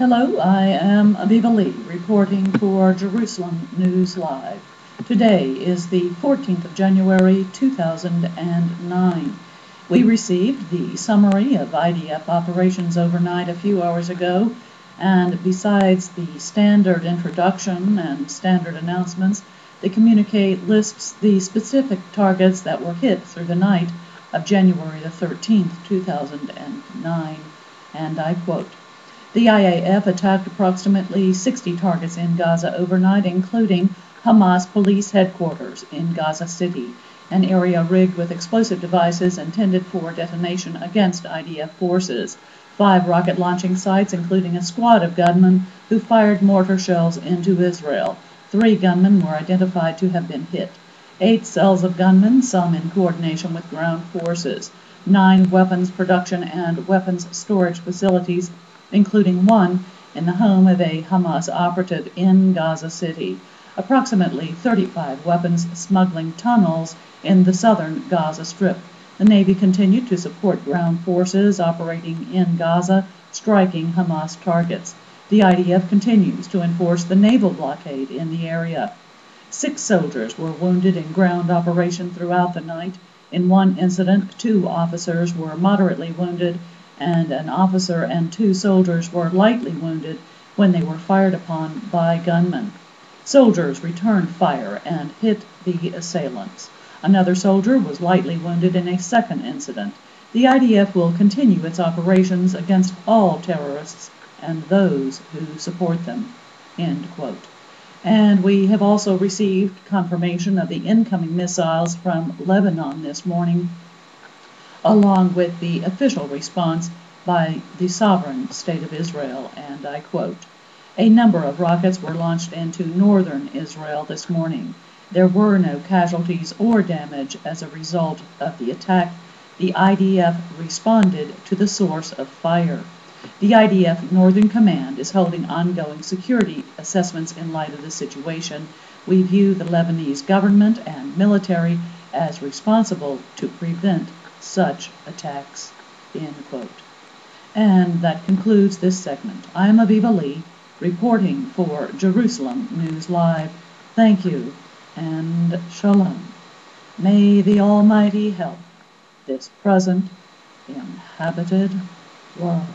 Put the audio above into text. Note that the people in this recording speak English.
Hello, I am Aviva reporting for Jerusalem News Live. Today is the 14th of January 2009. We received the summary of IDF operations overnight a few hours ago, and besides the standard introduction and standard announcements, the communique lists the specific targets that were hit through the night of January the 13th, 2009, and I quote, "The IAF attacked approximately 60 targets in Gaza overnight, including Hamas police headquarters in Gaza City, an area rigged with explosive devices intended for detonation against IDF forces, 5 rocket launching sites, including a squad of gunmen who fired mortar shells into Israel. 3 gunmen were identified to have been hit. 8 cells of gunmen, some in coordination with ground forces. 9 weapons production and weapons storage facilities, including one in the home of a Hamas operative in Gaza City. Approximately 35 weapons smuggling tunnels in the southern Gaza Strip. The Navy continued to support ground forces operating in Gaza, striking Hamas targets. The IDF continues to enforce the naval blockade in the area. 6 soldiers were wounded in ground operation throughout the night. In one incident, 2 officers were moderately wounded, and an officer and 2 soldiers were lightly wounded when they were fired upon by gunmen. Soldiers returned fire and hit the assailants. Another soldier was lightly wounded in a second incident. The IDF will continue its operations against all terrorists and those who support them." End quote. And we have also received confirmation of the incoming missiles from Lebanon this morning, along with the official response by the sovereign state of Israel, and I quote, "A number of rockets were launched into northern Israel this morning. There were no casualties or damage as a result of the attack. The IDF responded to the source of fire. The IDF Northern Command is holding ongoing security assessments in light of the situation. We view the Lebanese government and military as responsible to prevent such attacks." End quote. And that concludes this segment. I am Aviva reporting for Jerusalem News Live. Thank you and shalom. May the Almighty help this present inhabited world.